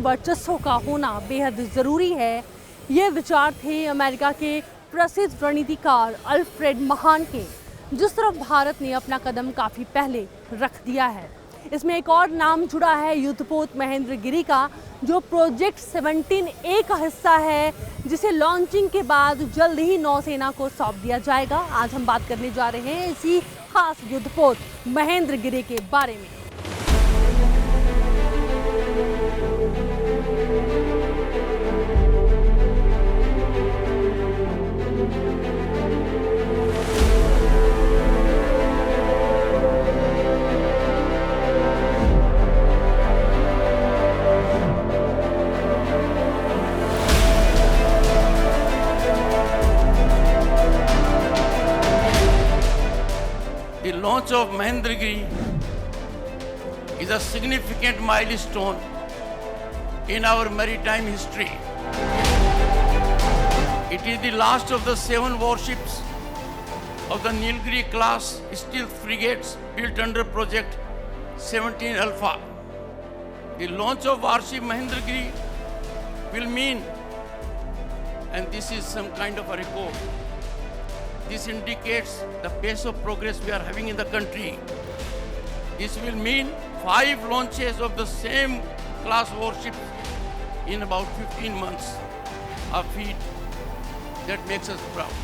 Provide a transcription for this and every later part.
वर्चस्व का होना बेहद ज़रूरी है। ये विचार थे अमेरिका के प्रसिद्ध रणनीतिकार अल्फ्रेड महान के, जिस तरफ भारत ने अपना कदम काफ़ी पहले रख दिया है। इसमें एक और नाम जुड़ा है युद्धपोत महेंद्रगिरी का, जो प्रोजेक्ट 17A का हिस्सा है, जिसे लॉन्चिंग के बाद जल्द ही नौसेना को सौंप दिया जाएगा। आज हम बात करने जा रहे हैं इसी खास युद्धपोत महेंद्रगिरी के बारे में। The launch of Mahendragiri is a significant milestone in our maritime history. It is the last of the 7 warships of the Nilgiri class stealth frigates built under Project 17 Alpha. The launch of warship Mahendragiri will mean, and this is some kind of a record, this indicates the pace of progress we are having in the country. This will mean 5 launches of the same class warships in about 15 months. A feat that makes us proud.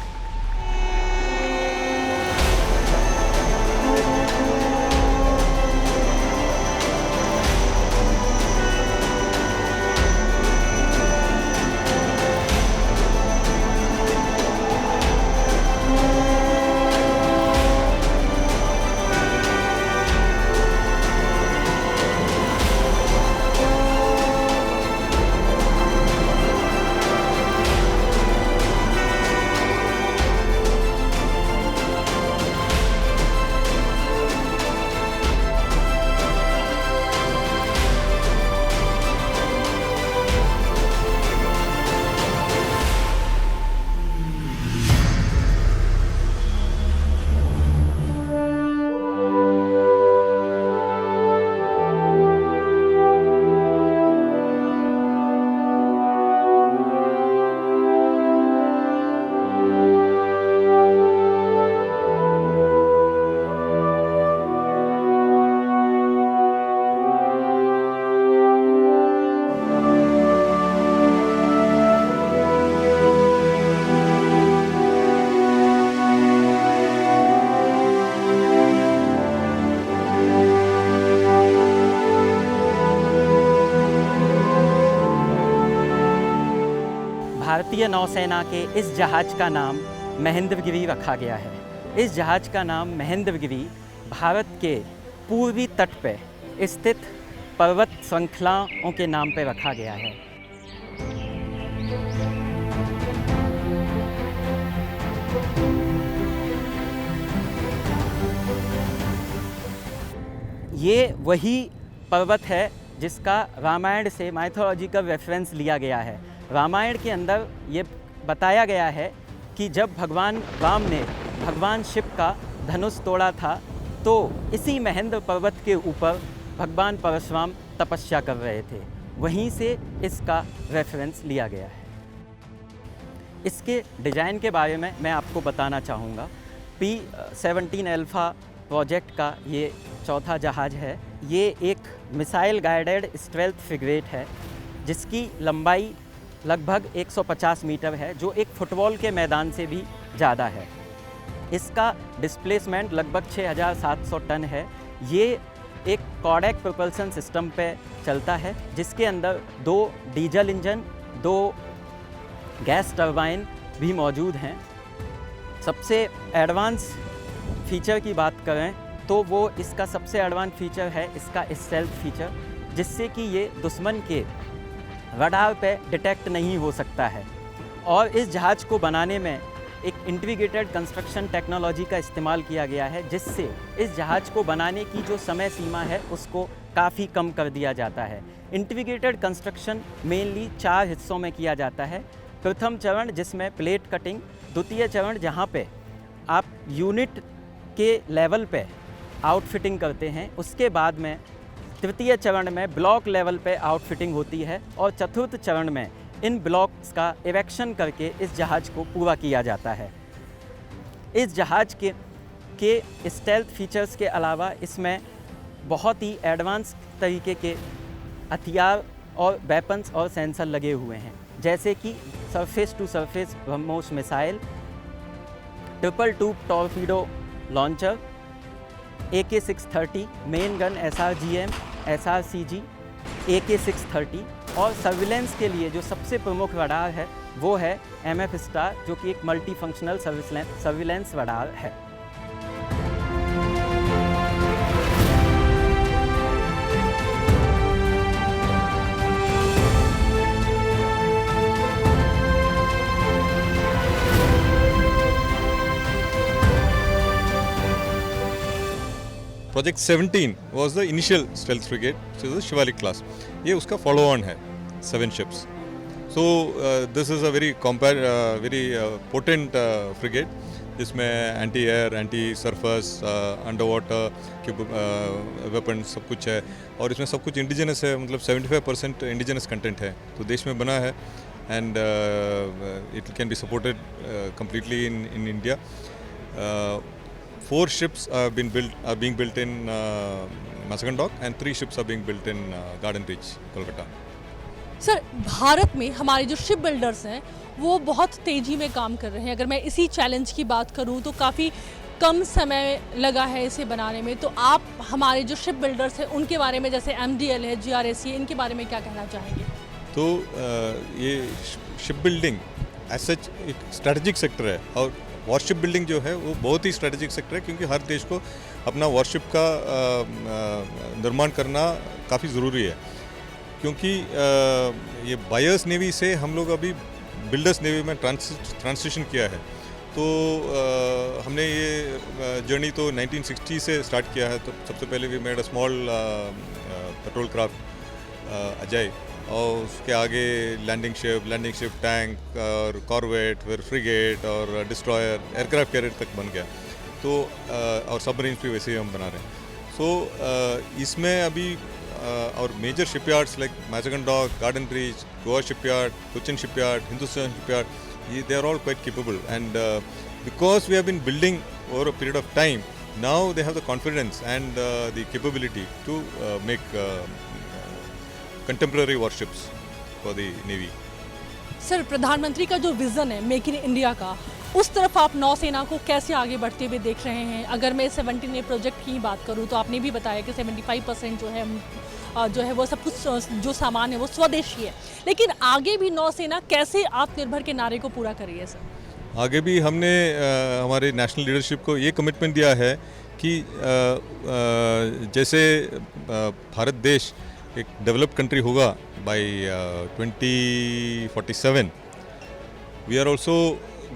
भारतीय नौसेना के इस जहाज का नाम महेंद्रगिरी रखा गया है। इस जहाज का नाम महेंद्रगिरी भारत के पूर्वी तट पर स्थित पर्वत श्रृंखलाओं के नाम पर रखा गया है। ये वही पर्वत है जिसका रामायण से माइथोलॉजिकल रेफरेंस लिया गया है। रामायण के अंदर ये बताया गया है कि जब भगवान राम ने भगवान शिव का धनुष तोड़ा था, तो इसी महेंद्र पर्वत के ऊपर भगवान परशुराम तपस्या कर रहे थे। वहीं से इसका रेफरेंस लिया गया है। इसके डिज़ाइन के बारे में मैं आपको बताना चाहूँगा। P-17 अल्फ़ा प्रोजेक्ट का ये चौथा जहाज़ है। ये एक मिसाइल गाइडेड स्टेल्थ फ्रिगेट है, जिसकी लंबाई लगभग 150 मीटर है, जो एक फुटबॉल के मैदान से भी ज़्यादा है। इसका डिस्प्लेसमेंट लगभग 6700 टन है। ये एक कॉर्डेक प्रोपल्सन सिस्टम पे चलता है, जिसके अंदर 2 डीजल इंजन, 2 गैस टरबाइन भी मौजूद हैं। सबसे एडवांस फीचर की बात करें तो वो इसका सबसे एडवांस फीचर है इसका स्टेल्थ फीचर, जिससे कि ये दुश्मन के रडार पे डिटेक्ट नहीं हो सकता है। और इस जहाज़ को बनाने में एक इंटीग्रेटेड कंस्ट्रक्शन टेक्नोलॉजी का इस्तेमाल किया गया है, जिससे इस जहाज़ को बनाने की जो समय सीमा है उसको काफ़ी कम कर दिया जाता है। इंटीग्रेटेड कंस्ट्रक्शन मेनली 4 हिस्सों में किया जाता है। प्रथम चरण जिसमें प्लेट कटिंग, द्वितीय चरण जहाँ पे आप यूनिट के लेवल पे आउटफिटिंग करते हैं, उसके बाद में तृतीय चरण में ब्लॉक लेवल पे आउटफिटिंग होती है और चतुर्थ चरण में इन ब्लॉक्स का इरेक्शन करके इस जहाज़ को पूरा किया जाता है। इस जहाज़ के स्टेल्थ फीचर्स के अलावा इसमें बहुत ही एडवांस तरीके के हथियार और वेपन्स और सेंसर लगे हुए हैं, जैसे कि surface to surface BrahMos missile, triple tube torpedo launcher, AK-630 main gun SRGM, SRCG, AK-630 और सर्विलेंस के लिए जो सबसे प्रमुख रडार है वो है MF स्टार, जो कि एक मल्टी फंक्शनल सर्विलेंस रडार है। Project 17 was the initial stealth frigate, which is the Shivalik class. ये उसका follow on है 7 ships. So this is a very potent frigate जिसमें anti air, anti surface, underwater weapons सब कुछ है, और इसमें सब कुछ indigenous है, मतलब 75% indigenous content है, तो देश में बना है, and it can be supported completely in India. 4 ships are being built in Mazagon Dock and 3 ships are being built in Garden Reach, Kolkata. Sir, Bharat में हमारे जो शिप बिल्डर्स हैं वो बहुत तेज़ी में काम कर रहे हैं। अगर मैं इसी चैलेंज की बात करूं तो काफ़ी कम समय लगा है इसे बनाने में, तो आप हमारे जो शिप बिल्डर्स हैं उनके बारे में, जैसे MDL है, GRSC, इनके बारे में क्या कहना चाहेंगे? तो ये शिप बिल्डिंग एज सच एक स्ट्रैटेजिक सेक्टर है, और वॉरशिप बिल्डिंग जो है वो बहुत ही स्ट्रैटेजिक सेक्टर है, क्योंकि हर देश को अपना वॉरशिप का निर्माण करना काफ़ी ज़रूरी है, क्योंकि ये बायर्स नेवी से हम लोग अभी बिल्डर्स नेवी में ट्रांसिशन किया है। तो हमने ये जर्नी तो 1960 से स्टार्ट किया है। तो सबसे पहले we made a small patrol craft Ajay, और उसके आगे लैंडिंग शिप, टैंक और कॉर्वेट, फिर फ्रिगेट और डिस्ट्रॉयर, एयरक्राफ्ट कैरियर तक बन गया। तो और सबमरीन्स भी वैसे ही हम बना रहे हैं। सो इसमें अभी और major shipyards like Mazagon dock, garden reach, Goa shipyard, Cochin shipyard, Hindustan shipyard, they are all quite capable, and because we have been building over a period of time, now they have the confidence and the capability to make contemporary warships for the Navy. Sir, प्रधानमंत्री का जो vision है make in India का, उस तरफ आप नौसेना को कैसे आगे बढ़ते हुए देख रहे हैं? अगर मैं 17A प्रोजेक्ट की बात करूं तो आपने भी बताया कि 75% जो है वो सब कुछ जो सामान है वो स्वदेशी है, लेकिन आगे भी नौसेना कैसे आत्मनिर्भर के नारे को पूरा करी है? सर, आगे भी हमने हमारे नेशनल लीडरशिप को ये कमिटमेंट दिया है कि जैसे भारत देश एक डेवलप्ड कंट्री होगा by 2047, we are also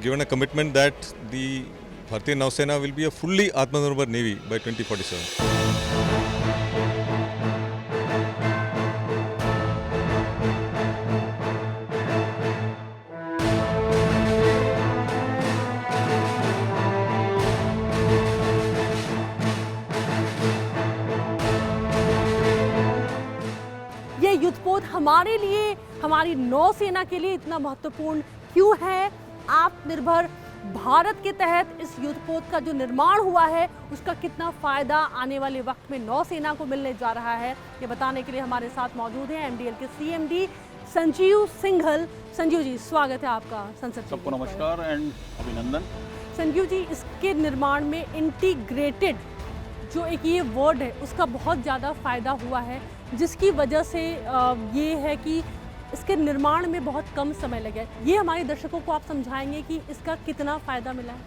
given a commitment that the Bharatiya Nausena will be a fully Atmanirbhar Navy by 2047. ये युद्धपोत हमारे लिए, हमारी नौसेना के लिए इतना महत्वपूर्ण क्यों है? आत्मनिर्भर भारत के तहत इस युद्धपोत का जो निर्माण हुआ है उसका कितना फ़ायदा आने वाले वक्त में नौसेना को मिलने जा रहा है, ये बताने के लिए हमारे साथ मौजूद हैं MDL के CMD संजीव सिंघल। संजीव जी, स्वागत है आपका संसद। सबको नमस्कार एंड अभिनंदन। संजीव जी, इसके निर्माण में इंटीग्रेटेड जो एक ये वर्ड है उसका बहुत ज़्यादा फ़ायदा हुआ है, जिसकी वजह से ये है कि इसके निर्माण में बहुत कम समय लगे। ये हमारे दर्शकों को आप समझाएंगे कि इसका कितना फ़ायदा मिला है?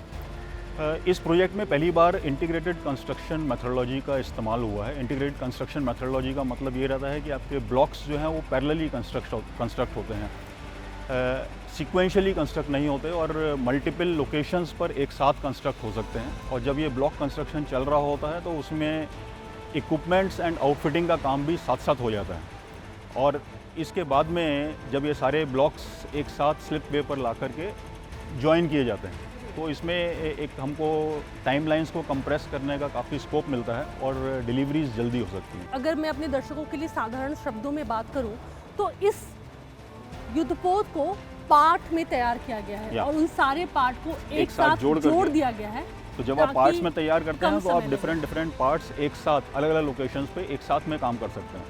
इस प्रोजेक्ट में पहली बार इंटीग्रेटेड कंस्ट्रक्शन मेथोडोलॉजी का इस्तेमाल हुआ है। इंटीग्रेटेड कंस्ट्रक्शन मेथोडोलॉजी का मतलब ये रहता है कि आपके ब्लॉक्स जो हैं वो पैरेलली कंस्ट्रक्ट होते हैं, सीक्वेंशियली कंस्ट्रक्ट नहीं होते, और मल्टीपल लोकेशंस पर एक साथ कंस्ट्रक्ट हो सकते हैं। और जब ये ब्लॉक कंस्ट्रक्शन चल रहा होता है तो उसमें इक्विपमेंट्स एंड आउटफिटिंग का काम भी साथ साथ हो जाता है। और इसके बाद में जब ये सारे ब्लॉक्स एक साथ स्लिप वे पर ला करके ज्वाइन किए जाते हैं तो इसमें एक हमको टाइमलाइंस को कंप्रेस करने का काफ़ी स्कोप मिलता है और डिलीवरीज जल्दी हो सकती हैं। अगर मैं अपने दर्शकों के लिए साधारण शब्दों में बात करूं तो इस युद्धपोत को पार्ट में तैयार किया गया है या। और उन सारे पार्ट को एक साथ जोड़ जोड़ करके। दिया गया है। तो जब आप ताकि पार्ट्स में तैयार करते कम हैं तो आप समय डिफरेंट पार्ट्स एक साथ अलग अलग लोकेशंस पे एक साथ में काम कर सकते हैं।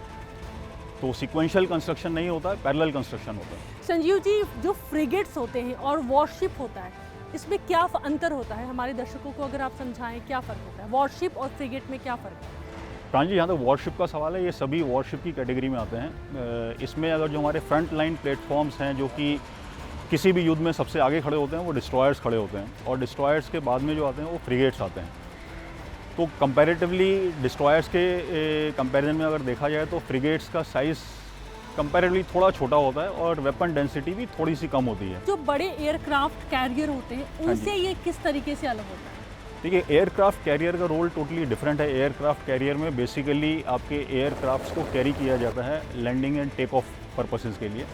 तो सीक्वेंशियल कंस्ट्रक्शन नहीं होता है, पैरेलल कंस्ट्रक्शन होता है। संजीव जी, जो फ्रिगेट्स होते हैं और वॉरशिप होता है, इसमें क्या अंतर होता है? हमारे दर्शकों को अगर आप समझाएं क्या फ़र्क होता है वॉरशिप और फ्रिगेट में, क्या फ़र्क है? प्राण जी, यहाँ तो वॉरशिप का सवाल है, ये सभी वॉरशिप की कैटेगरी में आते हैं। इसमें अगर जो हमारे फ्रंट लाइन प्लेटफॉर्म्स हैं जो कि किसी भी युद्ध में सबसे आगे खड़े होते हैं वो डिस्ट्रॉयर्स खड़े होते हैं और डिस्ट्रॉयर्स के बाद में जो आते हैं वो फ्रिगेट्स आते हैं। तो कंपैरेटिवली डिस्ट्रॉयर्स के कंपैरिजन में अगर देखा जाए तो फ्रिगेट्स का साइज़ कंपैरेटिवली थोड़ा छोटा होता है और वेपन डेंसिटी भी थोड़ी सी कम होती है। जो बड़े एयरक्राफ्ट कैरियर होते हैं हाँ जी। उनसे ये किस तरीके से अलग होता है? देखिए, एयरक्राफ्ट कैरियर का रोल टोटली डिफरेंट है। एयरक्राफ्ट कैरियर में बेसिकली आपके एयरक्राफ्ट्स को कैरी किया जाता है landing and take off purposes के लिए।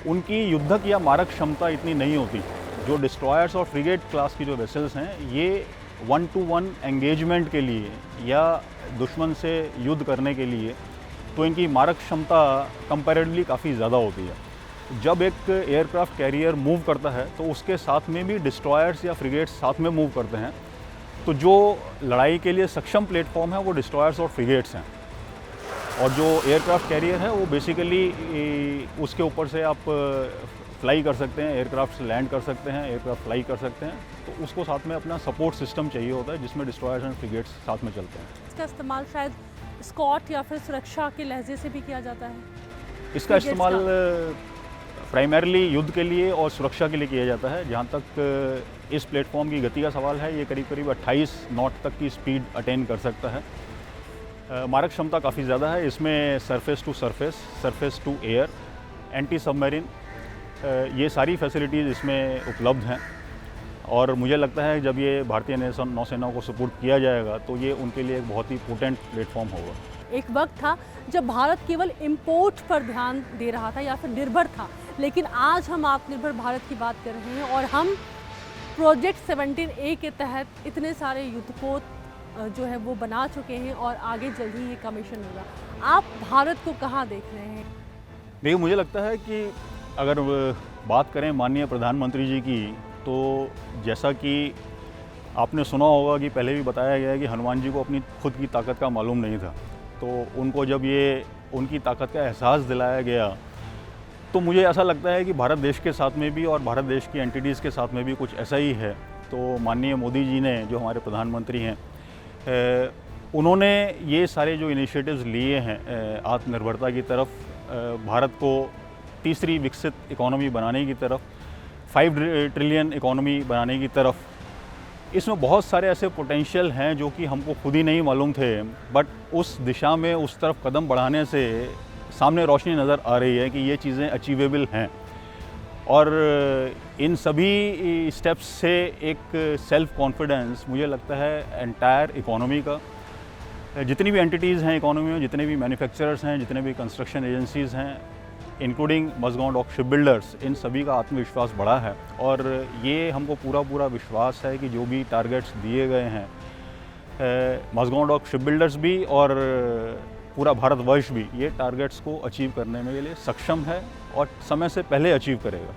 उनकी युद्धक या मारक क्षमता इतनी नहीं होती। जो डिस्ट्रॉयर्स और फ्रिगेट क्लास की जो वेसल्स हैं, ये 1-to-1 एंगेजमेंट के लिए या दुश्मन से युद्ध करने के लिए तो इनकी मारक क्षमता कंपैरेटिवली काफ़ी ज़्यादा होती है। जब एक एयरक्राफ्ट कैरियर मूव करता है तो उसके साथ में भी डिस्ट्रॉयर्स या फ्रिगेट्स साथ में मूव करते हैं। तो जो लड़ाई के लिए सक्षम प्लेटफॉर्म है वो डिस्ट्रॉयर्स और फ्रिगेट्स हैं और जो एयरक्राफ्ट कैरियर है वो बेसिकली उसके ऊपर से आप फ्लाई कर सकते हैं, एयरक्राफ्ट लैंड कर सकते हैं, एयरक्राफ्ट फ्लाई कर सकते हैं। तो उसको साथ में अपना सपोर्ट सिस्टम चाहिए होता है जिसमें डिस्ट्रॉयर्स एंड फ्रिगेट्स साथ में चलते हैं। इसका इस्तेमाल शायद स्कॉट या फिर सुरक्षा के लहजे से भी किया जाता है। इसका फ्रिगेट्स इस्तेमाल प्राइमरली युद्ध के लिए और सुरक्षा के लिए किया जाता है। जहाँ तक इस प्लेटफॉर्म की गति का सवाल है, ये करीब करीब 28 नॉट तक की स्पीड अटेन कर सकता है। मारक क्षमता काफ़ी ज़्यादा है। इसमें surface to surface, surface to air, anti submarine, ये सारी फैसिलिटीज़ इसमें उपलब्ध हैं और मुझे लगता है जब ये भारतीय नौसेना को सपोर्ट किया जाएगा तो ये उनके लिए एक बहुत ही पोटेंट प्लेटफॉर्म होगा। एक वक्त था जब भारत केवल इंपोर्ट पर ध्यान दे रहा था या फिर निर्भर था, लेकिन आज हम आत्मनिर्भर भारत की बात कर रहे हैं और हम प्रोजेक्ट 17A के तहत इतने सारे युद्धपोत जो है वो बना चुके हैं और आगे जल्द ही ये कमीशन होगा। आप भारत को कहाँ देख रहे हैं? देखिए, मुझे लगता है कि अगर बात करें माननीय प्रधानमंत्री जी की, तो जैसा कि आपने सुना होगा कि पहले भी बताया गया है कि हनुमान जी को अपनी खुद की ताकत का मालूम नहीं था। तो उनको जब ये उनकी ताकत का एहसास दिलाया गया तो मुझे ऐसा लगता है कि भारत देश के साथ में भी और भारत देश की एंटिटीज़ के साथ में भी कुछ ऐसा ही है। तो माननीय मोदी जी ने, जो हमारे प्रधानमंत्री हैं, उन्होंने ये सारे जो इनिशिएटिव्स लिए हैं आत्मनिर्भरता की तरफ, भारत को तीसरी विकसित इकोनॉमी बनाने की तरफ, 5 ट्रिलियन इकोनॉमी बनाने की तरफ, इसमें बहुत सारे ऐसे पोटेंशियल हैं जो कि हमको खुद ही नहीं मालूम थे, बट उस दिशा में उस तरफ कदम बढ़ाने से सामने रोशनी नज़र आ रही है कि ये चीज़ें अचीवेबल हैं। और इन सभी स्टेप्स से एक सेल्फ कॉन्फिडेंस मुझे लगता है एंटायर इकोनॉमी का, जितनी भी एंटिटीज़ हैं इकोनॉमी में, जितने भी मैन्युफैक्चरर्स हैं, जितने भी कंस्ट्रक्शन एजेंसीज़ हैं, including Mazagon dock ship builders, इन सभी का आत्मविश्वास बढ़ा है। और ये हमको पूरा विश्वास है कि जो भी टारगेट्स दिए गए हैं, मज़गांव डॉक शिप बिल्डर्स भी और पूरा भारतवर्ष भी ये टारगेट्स को अचीव करने में के लिए सक्षम है और समय से पहले अचीव करेगा।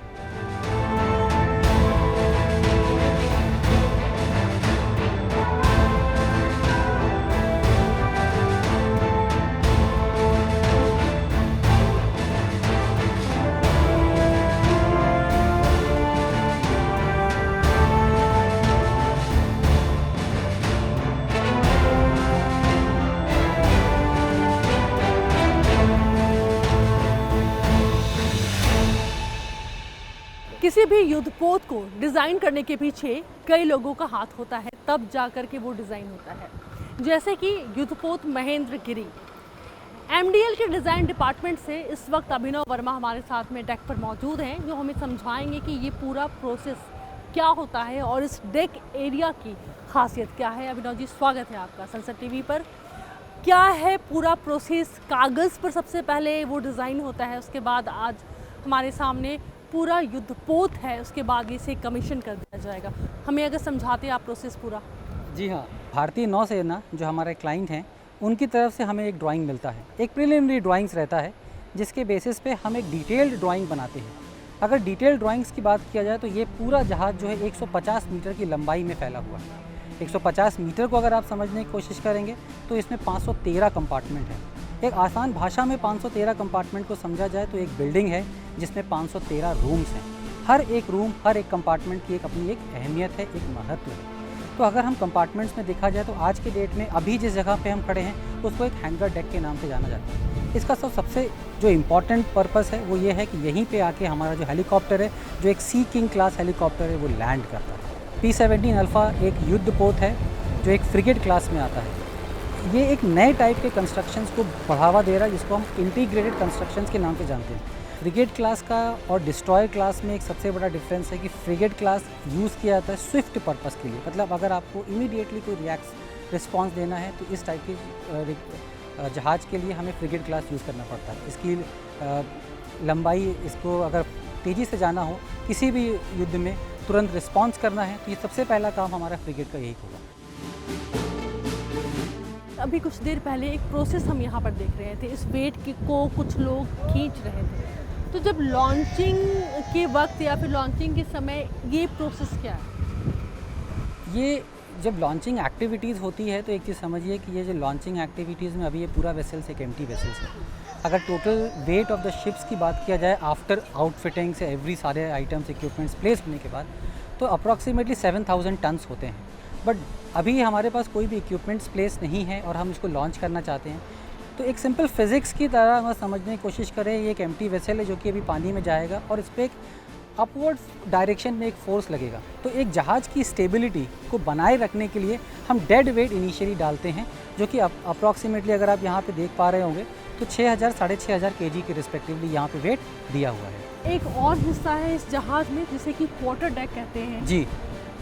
किसी भी युद्धपोत को डिज़ाइन करने के पीछे कई लोगों का हाथ होता है, तब जाकर के वो डिज़ाइन होता है। जैसे कि युद्धपोत महेंद्र गिरी। MDL के डिज़ाइन डिपार्टमेंट से इस वक्त अभिनव वर्मा हमारे साथ में डेक पर मौजूद हैं, जो हमें समझाएंगे कि ये पूरा प्रोसेस क्या होता है और इस डेक एरिया की खासियत क्या है। अभिनव जी, स्वागत है आपका संसद टीवी पर। क्या है पूरा प्रोसेस? कागज़ पर सबसे पहले वो डिज़ाइन होता है, उसके बाद आज हमारे सामने पूरा युद्धपोत है उसके बाद इसे कमीशन कर दिया जाएगा। हमें अगर समझाते आप प्रोसेस पूरा। जी हाँ, भारतीय नौसेना जो हमारे क्लाइंट हैं उनकी तरफ से हमें एक ड्राइंग मिलता है, एक प्रिलिमिनरी ड्राइंग्स रहता है जिसके बेसिस पे हम एक डिटेल्ड ड्राइंग बनाते हैं। अगर डिटेल्ड ड्राइंग्स की बात किया जाए तो ये पूरा जहाज़ जो है 150 मीटर की लंबाई में फैला हुआ है। 150 मीटर को अगर आप समझने की कोशिश करेंगे तो इसमें 513 कंपार्टमेंट हैं। एक आसान भाषा में 513 कंपार्टमेंट को समझा जाए तो एक बिल्डिंग है जिसमें 513 रूम्स हैं। हर एक रूम, हर एक कंपार्टमेंट की अपनी एक अहमियत है, एक महत्व है। तो अगर हम कंपार्टमेंट्स में देखा जाए तो आज के डेट में अभी जिस जगह पे हम खड़े हैं उसको एक हैंगर डेक के नाम से जाना जाता है। इसका सबसे जो इम्पॉर्टेंट पर्पस है वो ये है कि यहीं पे आके हमारा जो हेलीकॉप्टर है, जो एक सी किंग क्लास हेलीकॉप्टर है, वो लैंड करता है। P-17 अल्फ़ा एक युद्धपोत है जो एक फ्रिगेट क्लास में आता है। ये एक नए टाइप के कंस्ट्रक्शंस को बढ़ावा दे रहा है जिसको हम इंटीग्रेटेड कंस्ट्रक्शंस के नाम से जानते हैं। फ्रिगेट क्लास का और डिस्ट्रॉयर क्लास में एक सबसे बड़ा डिफरेंस है कि फ्रिगेट क्लास यूज़ किया जाता है स्विफ्ट पर्पस के लिए, मतलब अगर आपको इमीडिएटली कोई रिस्पॉन्स देना है तो इस टाइप के जहाज़ के लिए हमें फ्रिगेट क्लास यूज़ करना पड़ता है। इसकी लंबाई, इसको अगर तेज़ी से जाना हो, किसी भी युद्ध में तुरंत रिस्पॉन्स करना है तो ये सबसे पहला काम हमारा फ्रिगेट का यही होगा। अभी कुछ देर पहले एक प्रोसेस हम यहाँ पर देख रहे थे, इस वेट को कुछ लोग खींच रहे थे। तो जब लॉन्चिंग के वक्त या फिर लॉन्चिंग के समय ये प्रोसेस क्या है? ये जब लॉन्चिंग एक्टिविटीज़ होती है तो एक चीज़ समझिए कि ये जो लॉन्चिंग एक्टिविटीज़ में अभी ये पूरा वेसल्स एक एम्प्टी वेसल्स है। अगर total weight of the ships की बात किया जाए आफ्टर आउटफिटिंग से एवरी सारे आइटम्स इक्विपमेंट्स प्लेस होने के बाद तो अप्रॉक्सीमेटली 7000 टन्स होते हैं। बट अभी हमारे पास कोई भी इक्विपमेंट्स प्लेस नहीं है और हम इसको लॉन्च करना चाहते हैं तो एक सिंपल फिज़िक्स की तरह हम समझने की कोशिश करें। ये एक एम्प्टी वेसल है जो कि अभी पानी में जाएगा और इस पर एक अपवर्ड्स डायरेक्शन में एक फोर्स लगेगा। तो एक जहाज़ की स्टेबिलिटी को बनाए रखने के लिए हम डेड वेट इनिशियली डालते हैं जो कि अप्रॉक्सीमेटली अगर आप यहाँ पे देख पा रहे होंगे तो 6000 6500 kg के रिस्पेक्टिवली यहाँ पे वेट दिया हुआ है। एक और हिस्सा है इस जहाज़ में जिसे कि क्वार्टर डेक कहते हैं। जी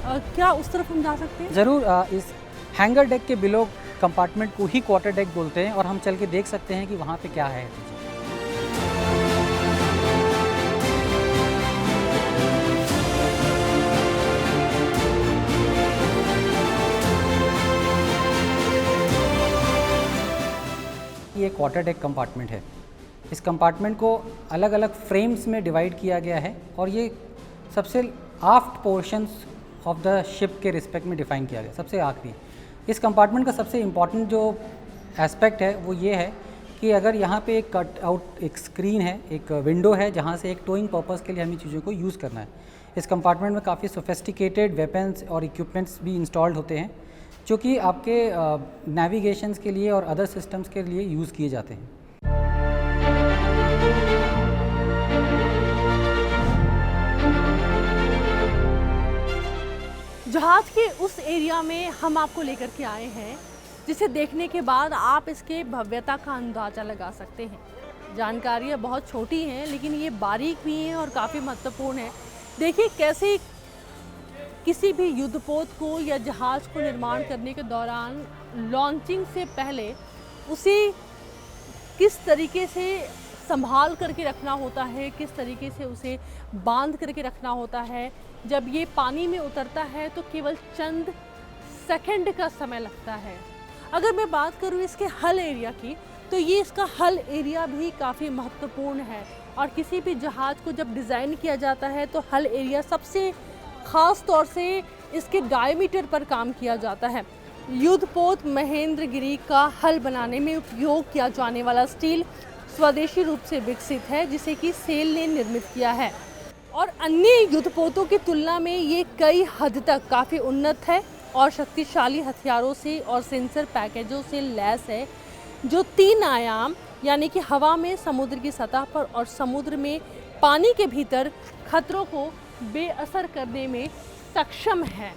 क्या उस तरफ हम जा सकते हैं? ज़रूर। इस हैंगर डेक के बिलो कंपार्टमेंट को ही क्वार्टर डेक बोलते हैं और हम चल के देख सकते हैं कि वहाँ पे क्या है। ये क्वार्टर डेक कंपार्टमेंट है। इस कंपार्टमेंट को अलग अलग फ्रेम्स में डिवाइड किया गया है और ये सबसे आफ्ट पोर्शंस ऑफ द शिप के रिस्पेक्ट में डिफाइन किया गया, सबसे आखिरी। इस कंपार्टमेंट का सबसे इम्पॉर्टेंट जो एस्पेक्ट है वो ये है कि अगर यहाँ पे एक कट आउट एक स्क्रीन है, एक विंडो है जहाँ से एक टोइंग पर्पस के लिए हमें चीज़ों को यूज़ करना है। इस कंपार्टमेंट में काफ़ी सोफिस्टिकेटेड वेपन्स और इक्विपमेंट्स भी इंस्टॉल्ड होते हैं जो कि आपके नेविगेशंस के लिए और अदर सिस्टम्स के लिए यूज़ किए जाते हैं। जहाज के उस एरिया में हम आपको लेकर के आए हैं जिसे देखने के बाद आप इसके भव्यता का अंदाज़ा लगा सकते हैं। जानकारियाँ बहुत छोटी हैं लेकिन ये बारीक भी हैं और काफ़ी महत्वपूर्ण है। देखिए कैसे किसी भी युद्धपोत को या जहाज़ को निर्माण करने के दौरान लॉन्चिंग से पहले उसे किस तरीके से संभाल करके रखना होता है, किस तरीके से उसे बांध करके रखना होता है। जब ये पानी में उतरता है तो केवल चंद सेकंड का समय लगता है। अगर मैं बात करूँ इसके हल एरिया की तो ये इसका हल एरिया भी काफ़ी महत्वपूर्ण है और किसी भी जहाज़ को जब डिज़ाइन किया जाता है तो हल एरिया सबसे ख़ास तौर से इसके डायमीटर पर काम किया जाता है। युद्धपोत महेंद्रगिरी का हल बनाने में उपयोग किया जाने वाला स्टील स्वदेशी रूप से विकसित है जिसे कि सेल ने निर्मित किया है और अन्य युद्धपोतों की तुलना में ये कई हद तक काफ़ी उन्नत है और शक्तिशाली हथियारों से और सेंसर पैकेजों से लैस है जो 3 आयाम यानी कि हवा में, समुद्र की सतह पर और समुद्र में पानी के भीतर खतरों को बेअसर करने में सक्षम है।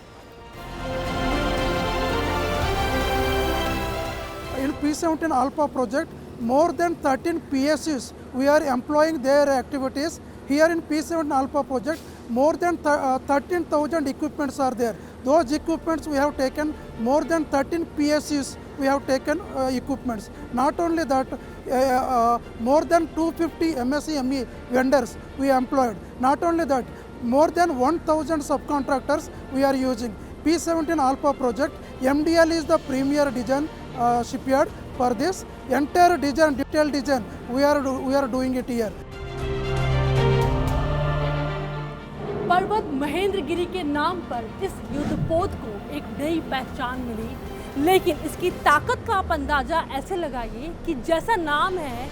In P-17 Alpha project, more than 13 PSUs we are employing their activities. Here in P-17 Alpha project, more than 13,000 equipments are there. Those equipments we have taken more than 13 PSUs we have taken equipments. Not only that, more than 250 MSE vendors we employed. Not only that, more than 1,000 subcontractors we are using. P17 Alpha project, MDL is the premier design shipyard for this. Entire design, detailed design, we are doing it here. पर्वत महेंद्रगिरी के नाम पर इस युद्धपोत को एक नई पहचान मिली, लेकिन इसकी ताकत का आप अंदाजा ऐसे लगाइए कि जैसा नाम है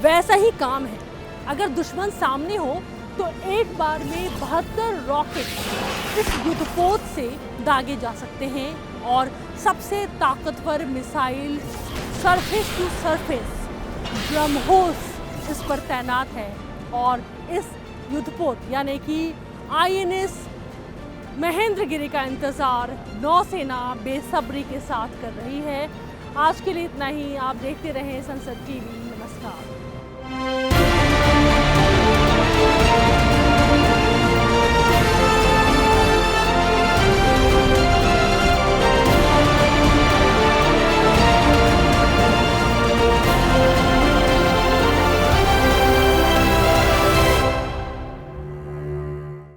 वैसा ही काम है। अगर दुश्मन सामने हो तो एक बार में 72 रॉकेट इस युद्धपोत से दागे जा सकते हैं और सबसे ताकतवर missile surface to surface BrahMos इस पर तैनात है। और इस युद्धपोत यानी कि INS महेंद्रगिरी का इंतज़ार नौसेना बेसब्री के साथ कर रही है। आज के लिए इतना ही। आप देखते रहें संसद टीवी। नमस्कार।